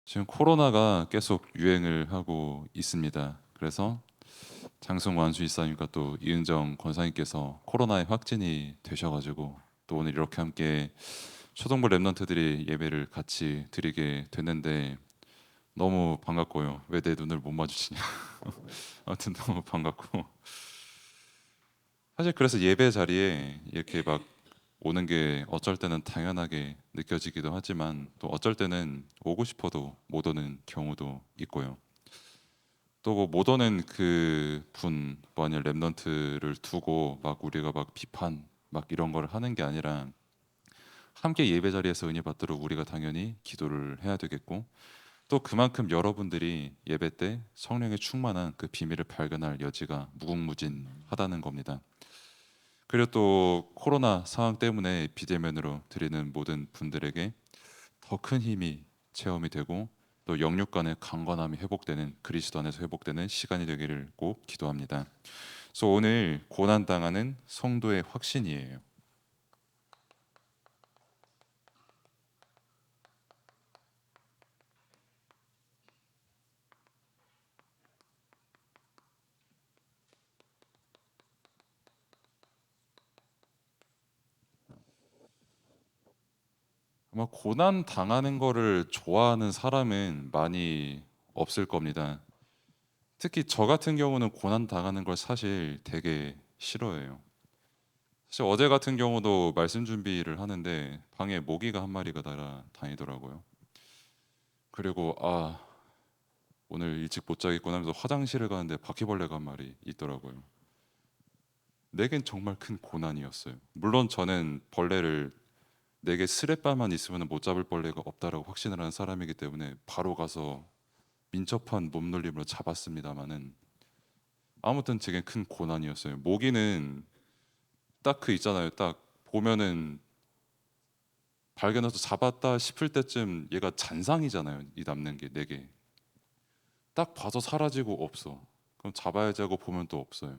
지금 코로나가 계속 유행을 하고 있습니다. 그래서 장승 완수이사님과 또 이은정 권사님께서 코로나에 확진이 되셔가지고 또 오늘 이렇게 함께 초등부 랩런트들이 예배를 같이 드리게 됐는데 너무 반갑고요. 왜 내 눈을 못 마주치냐. 아무튼 너무 반갑고 사실 그래서 예배 자리에 이렇게 막 오는 게 어쩔 때는 당연하게 느껴지기도 하지만 또 어쩔 때는 오고 싶어도 못 오는 경우도 있고요. 또 뭐 못 오는 그 분, 뭐 아니면 랩넌트를 두고 막 우리가 막 비판 막 이런 걸 하는 게 아니라 함께 예배 자리에서 은혜 받도록 우리가 당연히 기도를 해야 되겠고 또 그만큼 여러분들이 예배 때 성령의 충만한 그 비밀을 발견할 여지가 무궁무진하다는 겁니다. 그리고 또 코로나 상황 때문에 비대면으로 드리는 모든 분들에게 더 큰 힘이 체험이 되고 또 영육 간의 강건함이 회복되는 그리스도 안에서 회복되는 시간이 되기를 꼭 기도합니다. 그래서 오늘 고난 당하는 성도의 확신이에요. 아마 고난 당하는 거를 좋아하는 사람은 많이 없을 겁니다. 특히 저 같은 경우는 고난 당하는 걸 사실 되게 싫어해요. 사실 어제 같은 경우도 말씀 준비를 하는데 방에 모기가 한 마리가 날아다니더라고요. 그리고 오늘 일찍 못 자겠구나 하면서 화장실을 가는데 바퀴벌레가 한 마리 있더라고요. 내겐 정말 큰 고난이었어요. 물론 저는 벌레를 내게 스레빠만 있으면 못 잡을 벌레가 없다라고 확신을 하는 사람이기 때문에 바로 가서 민첩한 몸놀림으로 잡았습니다마는 아무튼 제겐 큰 고난이었어요. 모기는 딱 그 있잖아요. 딱 보면은 발견해서 잡았다 싶을 때쯤 얘가 잔상이잖아요. 이 남는 게 네 개. 딱 봐서 사라지고 없어. 그럼 잡아야지 하고 보면 또 없어요.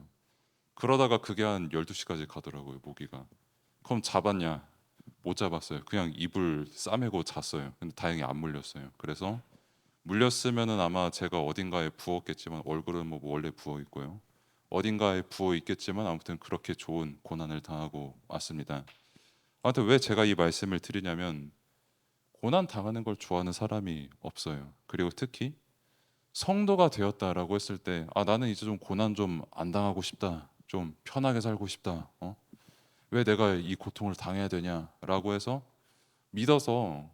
그러다가 그게 한 12시까지 가더라고요, 모기가. 그럼 잡았냐? 못 잡았어요. 그냥 이불 싸매고 잤어요. 근데 다행히 안 물렸어요. 그래서 물렸으면은 아마 제가 어딘가에 부었겠지만 얼굴은 뭐 원래 부어 있고요. 어딘가에 부어 있겠지만 아무튼 그렇게 좋은 고난을 당하고 왔습니다. 아무튼 왜 제가 이 말씀을 드리냐면 고난 당하는 걸 좋아하는 사람이 없어요. 그리고 특히 성도가 되었다라고 했을 때 나는 이제 좀 고난 좀 안 당하고 싶다. 좀 편하게 살고 싶다. 왜 내가 이 고통을 당해야 되냐라고 해서 믿어서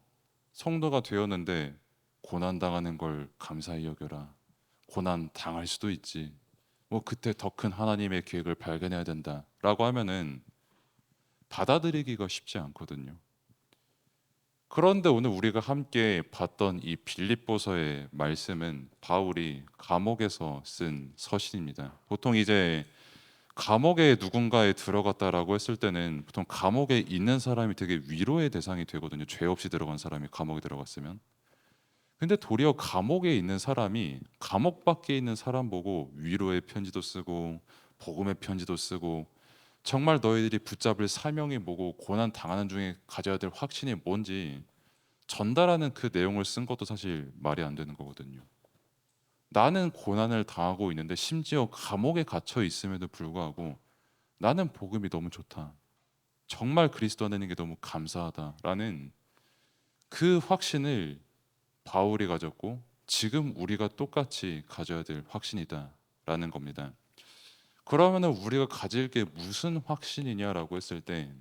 성도가 되었는데 고난 당하는 걸 감사히 여겨라. 고난 당할 수도 있지. 뭐 그때 더 큰 하나님의 계획을 발견해야 된다라고 하면은 받아들이기가 쉽지 않거든요. 그런데 오늘 우리가 함께 봤던 이 빌립보서의 말씀은 바울이 감옥에서 쓴 서신입니다. 보통 이제 감옥에 누군가에 들어갔다라고 했을 때는 보통 감옥에 있는 사람이 되게 위로의 대상이 되거든요. 죄 없이 들어간 사람이 감옥에 들어갔으면. 근데 도리어 감옥에 있는 사람이 감옥 밖에 있는 사람 보고 위로의 편지도 쓰고 복음의 편지도 쓰고 정말 너희들이 붙잡을 사명이 뭐고 고난 당하는 중에 가져야 될 확신이 뭔지 전달하는 그 내용을 쓴 것도 사실 말이 안 되는 거거든요. 나는 고난을 당하고 있는데 심지어 감옥에 갇혀 있음에도 불구하고 나는 복음이 너무 좋다. 정말 그리스도 안에 있는 게 너무 감사하다라는 그 확신을 바울이 가졌고 지금 우리가 똑같이 가져야 될 확신이다라는 겁니다. 그러면은 우리가 가질 게 무슨 확신이냐라고 했을 때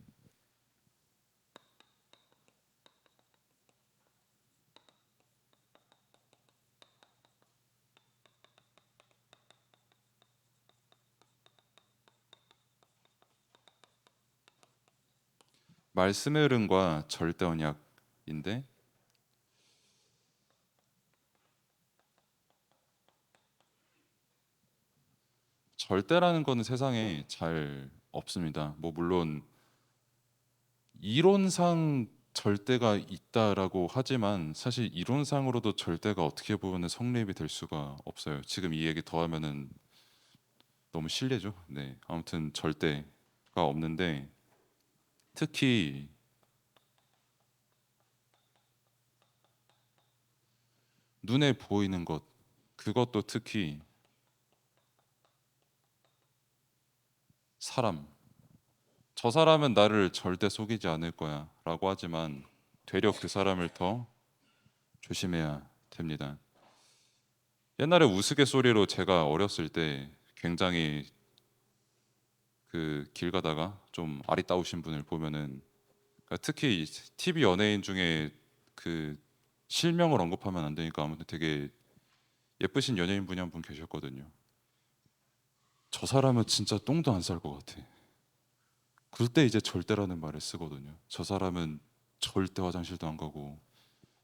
말씀의 흐름과 절대 언약인데 절대라는 거는 세상에 잘 없습니다. 뭐 물론 이론상 절대가 있다라고 하지만 사실 이론상으로도 절대가 어떻게 보면 성립이 될 수가 없어요. 지금 이 얘기 더 하면은 너무 실례죠. 네. 아무튼 절대가 없는데 특히 눈에 보이는 것, 그것도 특히 사람. 저 사람은 나를 절대 속이지 않을 거야라고 하지만 되려 그 사람을 더 조심해야 됩니다. 옛날에 우스갯소리로 제가 어렸을 때 굉장히 그 길 가다가 좀 아리따우신 분을 보면은, 그러니까 특히 TV 연예인 중에 그 실명을 언급하면 안 되니까 아무튼 되게 예쁘신 연예인 분이 한 분 계셨거든요. 저 사람은 진짜 똥도 안 쌀 것 같아. 그때 이제 절대라는 말을 쓰거든요. 저 사람은 절대 화장실도 안 가고,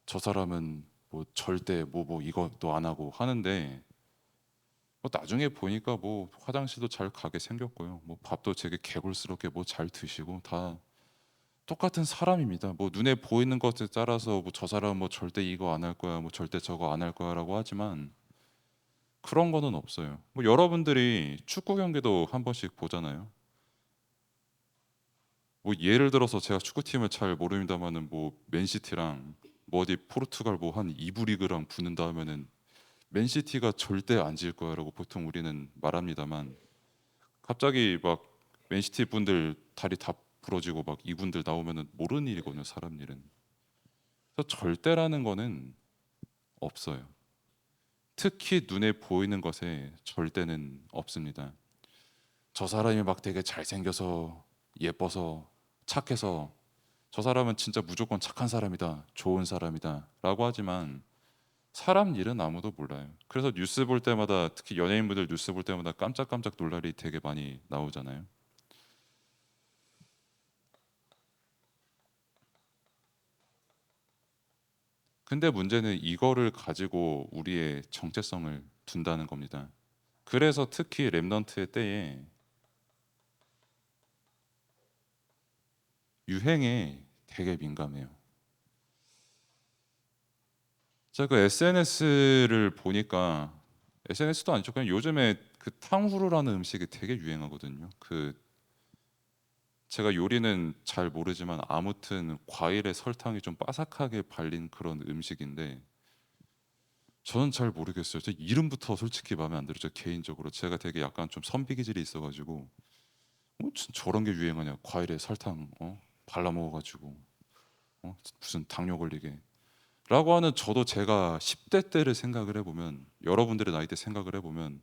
저 사람은 뭐 절대 뭐 이것도 안 하고 하는데, 뭐 나중에 보니까 뭐 화장실도 잘 가게 생겼고요. 뭐 밥도 되게 개골스럽게 뭐 잘 드시고 다 똑같은 사람입니다. 뭐 눈에 보이는 것에 따라서 뭐 저 사람은 뭐 절대 이거 안 할 거야, 뭐 절대 저거 안 할 거야라고 하지만 그런 거는 없어요. 뭐 여러분들이 축구 경기도 한 번씩 보잖아요. 뭐 예를 들어서 제가 축구팀을 잘 모릅니다만은 뭐 맨시티랑 뭐 어디 포르투갈 뭐 한 2부 리그랑 붙는다 하면은 맨시티가 절대 안 질 거야라고 보통 우리는 말합니다만, 갑자기 막 맨시티 분들 다리 다 부러지고 막 이분들 나오면은 모르는 일이거든요, 사람 일은. 그래서 절대라는 거는 없어요. 특히 눈에 보이는 것에 절대는 없습니다. 저 사람이 막 되게 잘생겨서 예뻐서 착해서 저 사람은 진짜 무조건 착한 사람이다, 좋은 사람이다 라고 하지만 사람 일은 아무도 몰라요. 그래서 뉴스 볼 때마다, 특히 연예인분들 뉴스 볼 때마다 깜짝깜짝 놀랄 일이 되게 많이 나오잖아요. 근데 문제는 이거를 가지고 우리의 정체성을 둔다는 겁니다. 그래서 특히 랩넌트의 때에 유행에 되게 민감해요. 제가 그 SNS를 보니까, SNS도 아니죠. 그냥 요즘에 그 탕후루라는 음식이 되게 유행하거든요. 그 제가 요리는 잘 모르지만 아무튼 과일에 설탕이 좀 바삭하게 발린 그런 음식인데 저는 잘 모르겠어요. 제 이름부터 솔직히 마음에 안 들죠. 개인적으로 제가 되게 약간 좀 선비 기질이 있어가지고 저런 게 유행하냐? 과일에 설탕 발라 먹어가지고 무슨 당뇨 걸리게. 라고 하는 저도 제가 10대 때를 생각을 해보면, 여러분들의 나이 때 생각을 해보면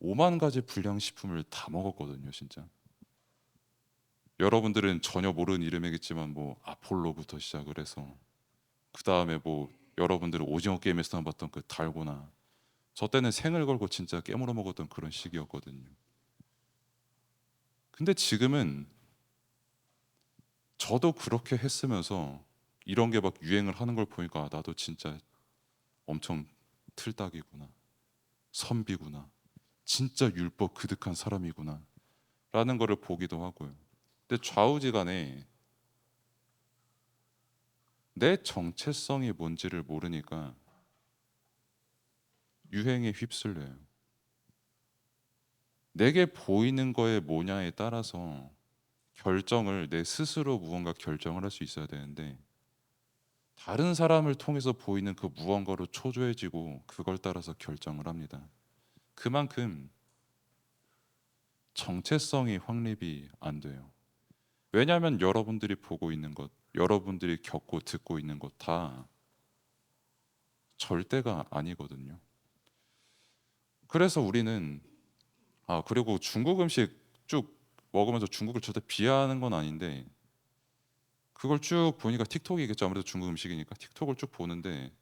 5만 가지 불량식품을 다 먹었거든요, 진짜. 여러분들은 전혀 모르는 이름이겠지만 뭐 아폴로부터 시작을 해서 그 다음에 뭐 여러분들은 오징어 게임에서 봤던 그 달고나, 저 때는 생을 걸고 진짜 깨물어 먹었던 그런 시기였거든요. 근데 지금은 저도 그렇게 했으면서 이런 게 막 유행을 하는 걸 보니까 나도 진짜 엄청 틀딱이구나, 선비구나, 진짜 율법 그득한 사람이구나 라는 거를 보기도 하고요. 근데 좌우지간에 내 정체성이 뭔지를 모르니까 유행에 휩쓸려요. 내게 보이는 거에 뭐냐에 따라서 결정을, 내 스스로 무언가 결정을 할 수 있어야 되는데 다른 사람을 통해서 보이는 그 무언가로 초조해지고 그걸 따라서 결정을 합니다. 그만큼 정체성이 확립이 안 돼요. 왜냐하면 여러분들이 보고 있는 것, 여러분들이 겪고 듣고 있는 것 다 절대가 아니거든요. 그래서 우리는, 그리고 중국 음식 쭉 먹으면서 중국을 절대 비하하는 건 아닌데 그걸 쭉 보니까, 틱톡이겠죠. 아무래도 중국 음식이니까 틱톡을 쭉 보는데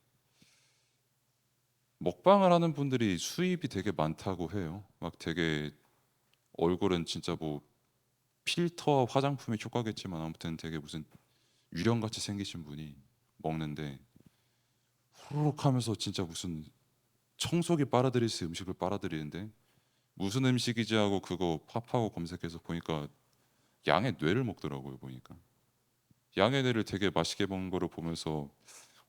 먹방을 하는 분들이 수입이 되게 많다고 해요. 막 되게 얼굴은 진짜 뭐 필터 화장품의 효과겠지만 아무튼 되게 무슨 유령같이 생기신 분이 먹는데 후루룩 하면서 진짜 무슨 청소기 빨아들일 수 음식을 빨아들이는데 무슨 음식이지 하고 그거 팝하고 검색해서 보니까 양의 뇌를 먹더라고요. 보니까 양의 뇌를 되게 맛있게 먹는 거를 보면서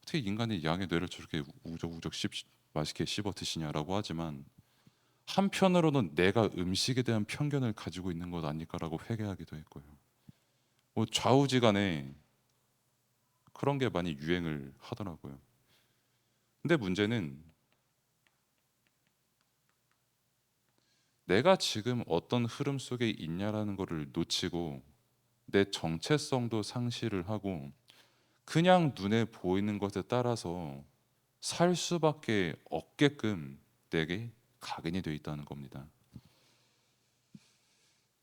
어떻게 인간이 양의 뇌를 저렇게 우적우적 맛있게 씹어 드시냐라고 하지만 한편으로는 내가 음식에 대한 편견을 가지고 있는 것 아닐까라고 회개하기도 했고요. 뭐 좌우지간에 그런 게 많이 유행을 하더라고요. 근데 문제는 내가 지금 어떤 흐름 속에 있냐라는 거를 놓치고 내 정체성도 상실을 하고 그냥 눈에 보이는 것에 따라서 살 수밖에 없게끔 내게 각인이 되어 있다는 겁니다.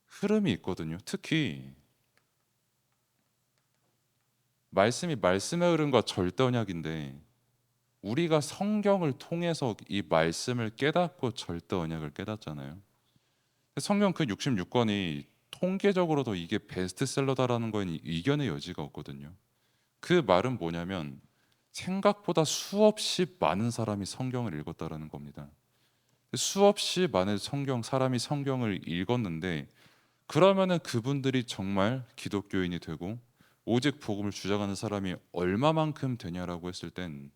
흐름이 있거든요. 특히 말씀이 말씀의 흐름과 절대 언약인데 우리가 성경을 통해서 이 말씀을 깨닫고 절대 언약을 깨닫잖아요. 성경 그 66권이 통계적으로도 이게 베스트셀러다라는 거에는 이견의 여지가 없거든요. 그 말은 뭐냐면 생각보다 수없이 많은 사람이 성경을 읽었다라는 겁니다. 수없이 많은 사람이 성경을 읽었는데 그러면은 그분들이 정말 기독교인이 되고 오직 복음을 주장하는 사람이 얼마만큼 되냐라고 했을 땐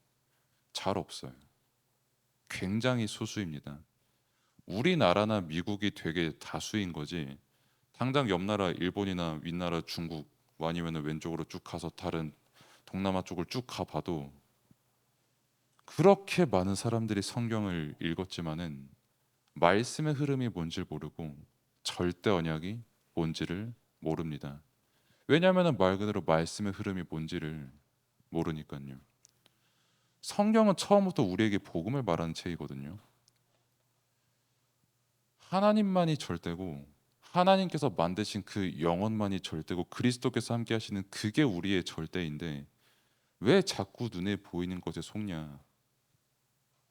잘 없어요. 굉장히 소수입니다. 우리나라나 미국이 되게 다수인 거지. 당장 옆 나라 일본이나 윗나라 중국 아니면 왼쪽으로 쭉 가서 다른 동남아 쪽을 쭉 가봐도 그렇게 많은 사람들이 성경을 읽었지만은 말씀의 흐름이 뭔지 모르고 절대 언약이 뭔지를 모릅니다. 왜냐하면 말 그대로 말씀의 흐름이 뭔지를 모르니까요. 성경은 처음부터 우리에게 복음을 말하는 책이거든요. 하나님만이 절대고 하나님께서 만드신 그 영원만이 절대고 그리스도께서 함께 하시는 그게 우리의 절대인데 왜 자꾸 눈에 보이는 것에 속냐?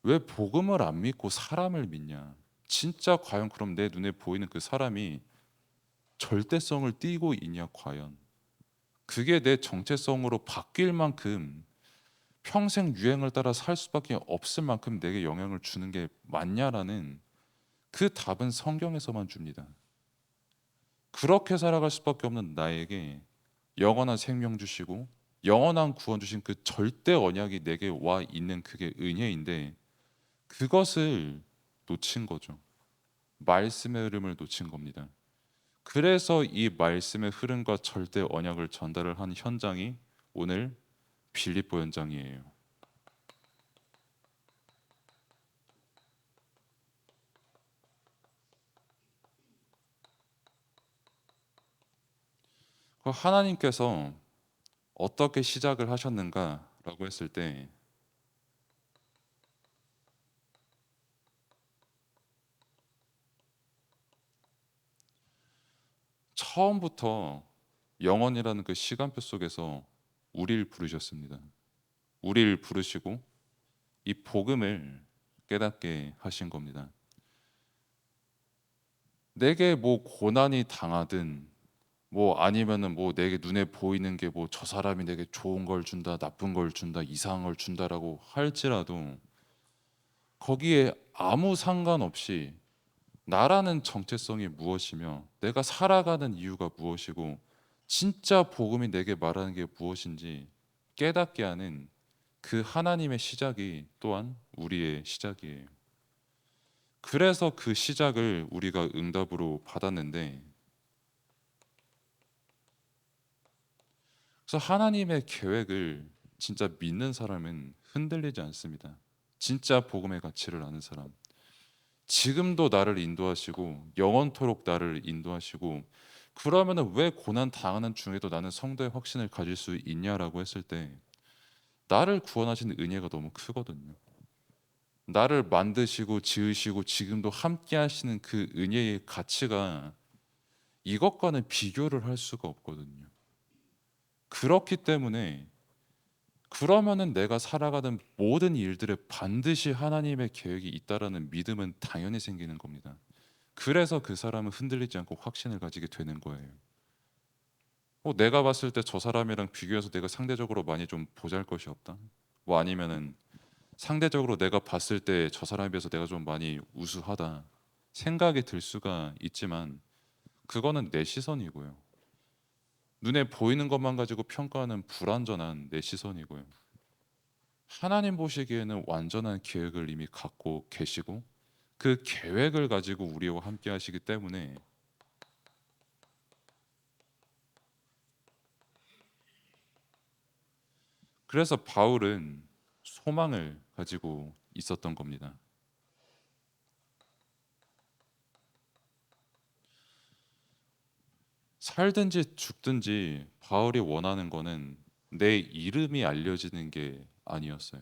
왜 복음을 안 믿고 사람을 믿냐? 진짜 과연 그럼 내 눈에 보이는 그 사람이 절대성을 띠고 있냐 과연? 그게 내 정체성으로 바뀔 만큼 평생 유행을 따라 살 수밖에 없을 만큼 내게 영향을 주는 게 맞냐라는 그 답은 성경에서만 줍니다. 그렇게 살아갈 수밖에 없는 나에게 영원한 생명 주시고 영원한 구원 주신 그 절대 언약이 내게 와 있는 그게 은혜인데 그것을 놓친 거죠. 말씀의 흐름을 놓친 겁니다. 그래서 이 말씀의 흐름과 절대 언약을 전달을 한 현장이 오늘 빌립보 현장이에요. 하나님께서 어떻게 시작을 하셨는가라고 했을 때 처음부터 영원이라는 그 시간표 속에서 우리를 부르셨습니다. 우리를 부르시고 이 복음을 깨닫게 하신 겁니다. 내게 뭐 고난이 당하든 뭐 아니면은 뭐 내게 눈에 보이는 게 뭐 저 사람이 내게 좋은 걸 준다, 나쁜 걸 준다, 이상한 걸 준다라고 할지라도 거기에 아무 상관없이 나라는 정체성이 무엇이며 내가 살아가는 이유가 무엇이고 진짜 복음이 내게 말하는 게 무엇인지 깨닫게 하는 그 하나님의 시작이 또한 우리의 시작이에요. 그래서 그 시작을 우리가 응답으로 받았는데 그래서 하나님의 계획을 진짜 믿는 사람은 흔들리지 않습니다. 진짜 복음의 가치를 아는 사람. 지금도 나를 인도하시고 영원토록 나를 인도하시고 그러면은 왜 고난 당하는 중에도 나는 성도의 확신을 가질 수 있냐라고 했을 때 나를 구원하신 은혜가 너무 크거든요. 나를 만드시고 지으시고 지금도 함께 하시는 그 은혜의 가치가 이것과는 비교를 할 수가 없거든요. 그렇기 때문에 그러면은 내가 살아가는 모든 일들에 반드시 하나님의 계획이 있다라는 믿음은 당연히 생기는 겁니다. 그래서 그 사람은 흔들리지 않고 확신을 가지게 되는 거예요. 내가 봤을 때 저 사람이랑 비교해서 내가 상대적으로 많이 좀 보잘것이 없다. 뭐 아니면은 상대적으로 내가 봤을 때 저 사람에 비해서 내가 좀 많이 우수하다 생각이 들 수가 있지만 그거는 내 시선이고요. 눈에 보이는 것만 가지고 평가하는 불완전한 내 시선이고요. 하나님 보시기에는 완전한 계획을 이미 갖고 계시고 그 계획을 가지고 우리와 함께 하시기 때문에 그래서 바울은 소망을 가지고 있었던 겁니다. 살든지 죽든지 바울이 원하는 거는 내 이름이 알려지는 게 아니었어요.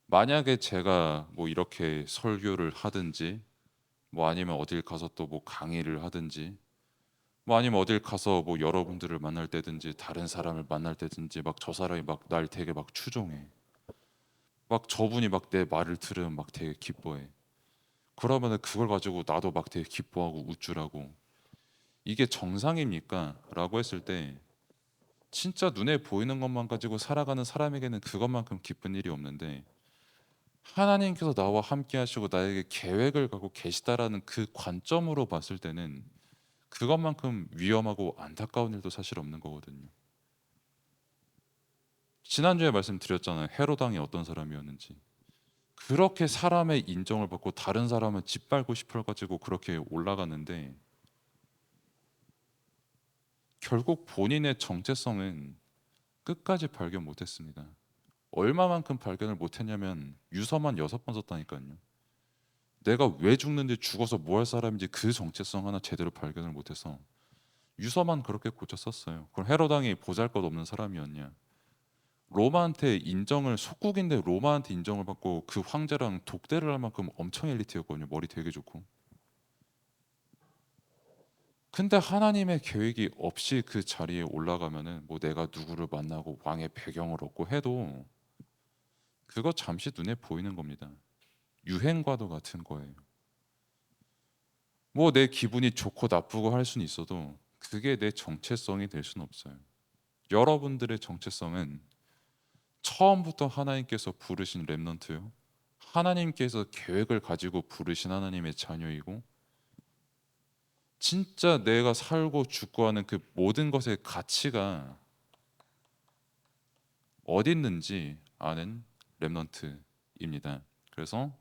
만약에 제가 뭐 이렇게 설교를 하든지 뭐 아니면 어딜 가서 또 뭐 강의를 하든지 뭐 아니면 어딜 가서 뭐 여러분들을 만날 때든지 다른 사람을 만날 때든지 막 저 사람이 막 날 되게 막 추종해. 막 저분이 막 내 말을 들으면 막 되게 기뻐해. 그러면은 그걸 가지고 나도 막 되게 기뻐하고 우쭐하고 이게 정상입니까? 라고 했을 때 진짜 눈에 보이는 것만 가지고 살아가는 사람에게는 그것만큼 기쁜 일이 없는데 하나님께서 나와 함께 하시고 나에게 계획을 갖고 계시다라는 그 관점으로 봤을 때는 그것만큼 위험하고 안타까운 일도 사실 없는 거거든요. 지난주에 말씀드렸잖아요. 헤롯 왕이 어떤 사람이었는지. 그렇게 사람의 인정을 받고 다른 사람은 짓밟고 싶어 가지고 그렇게 올라갔는데 결국 본인의 정체성은 끝까지 발견 못했습니다. 얼마만큼 발견을 못했냐면 유서만 6번 썼다니까요. 내가 왜 죽는지 죽어서 뭐 할 사람인지 그 정체성 하나 제대로 발견을 못해서 유서만 그렇게 고쳐 썼어요. 그럼 헤롯 왕이 보잘것없는 사람이었냐? 로마한테 인정을 속국인데 로마한테 인정을 받고 그 황제랑 독대를 할 만큼 엄청 엘리트였거든요. 머리 되게 좋고. 근데 하나님의 계획이 없이 그 자리에 올라가면은 뭐 내가 누구를 만나고 왕의 배경을 얻고 해도 그거 잠시 눈에 보이는 겁니다. 유행과도 같은 거예요. 뭐 내 기분이 좋고 나쁘고 할 수는 있어도 그게 내 정체성이 될 수는 없어요. 여러분들의 정체성은 처음부터 하나님께서 부르신 렘넌트요. 하나님께서 계획을 가지고 부르신 하나님의 자녀이고 진짜 내가 살고 죽고 하는 그 모든 것의 가치가 어디 있는지 아는 렘넌트입니다. 그래서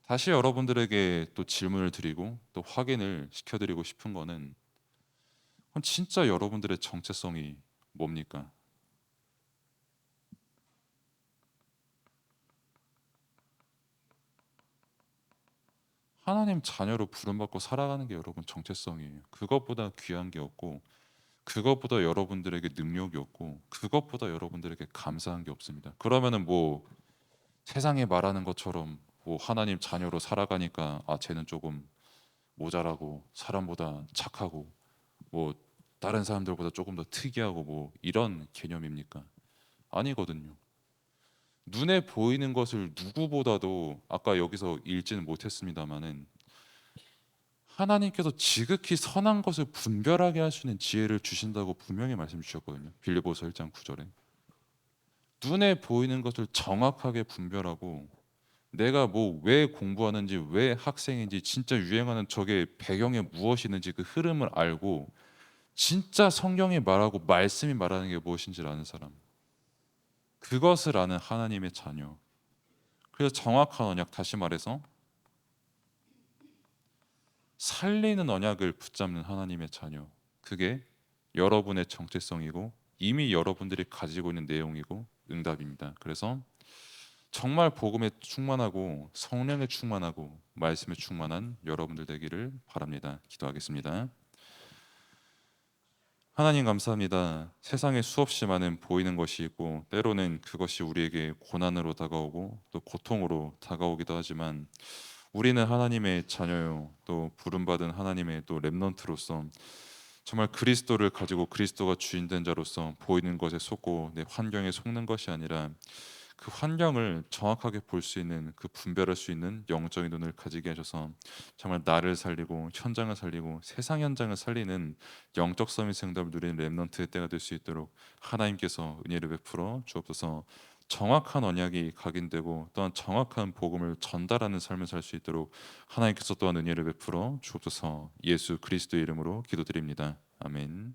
다시 여러분들에게 또 질문을 드리고 또 확인을 시켜드리고 싶은 거는 그럼 진짜 여러분들의 정체성이 뭡니까? 하나님 자녀로 부름받고 살아가는 게 여러분 정체성이에요. 그것보다 귀한 게 없고 그것보다 여러분들에게 능력이 없고 그것보다 여러분들에게 감사한 게 없습니다. 그러면은 뭐 세상에 말하는 것처럼 뭐 하나님 자녀로 살아가니까 아 쟤는 조금 모자라고 사람보다 착하고 뭐 다른 사람들보다 조금 더 특이하고 뭐 이런 개념입니까? 아니거든요. 눈에 보이는 것을 누구보다도 아까 여기서 읽지는 못했습니다마는 하나님께서 지극히 선한 것을 분별하게 할 수 있는 지혜를 주신다고 분명히 말씀 주셨거든요. 빌립보서 1장 9절에. 눈에 보이는 것을 정확하게 분별하고 내가 뭐 왜 공부하는지 왜 학생인지 진짜 유행하는 저게 배경에 무엇이 있는지 그 흐름을 알고 진짜 성경이 말하고 말씀이 말하는 게 무엇인지를 아는 사람. 그것을 아는 하나님의 자녀. 그래서 정확한 언약 다시 말해서 살리는 언약을 붙잡는 하나님의 자녀. 그게 여러분의 정체성이고 이미 여러분들이 가지고 있는 내용이고 응답입니다. 그래서 정말 복음에 충만하고 성령에 충만하고 말씀에 충만한 여러분들 되기를 바랍니다. 기도하겠습니다. 하나님 감사합니다. 세상에 수없이 많은 보이는 것이 있고 때로는 그것이 우리에게 고난으로 다가오고 또 고통으로 다가오기도 하지만 우리는 하나님의 자녀요 또 부름받은 하나님의 또 렘넌트로서 정말 그리스도를 가지고 그리스도가 주인된 자로서 보이는 것에 속고 내 환경에 속는 것이 아니라 그 환경을 정확하게 볼 수 있는 그 분별할 수 있는 영적인 눈을 가지게 하셔서 정말 나를 살리고 현장을 살리고 세상 현장을 살리는 영적 서밋 응답을 누리는 렘넌트의 때가 될 수 있도록 하나님께서 은혜를 베풀어 주옵소서. 정확한 언약이 각인되고 또한 정확한 복음을 전달하는 삶을 살 수 있도록 하나님께서 또한 은혜를 베풀어 주옵소서. 예수 그리스도의 이름으로 기도드립니다. 아멘.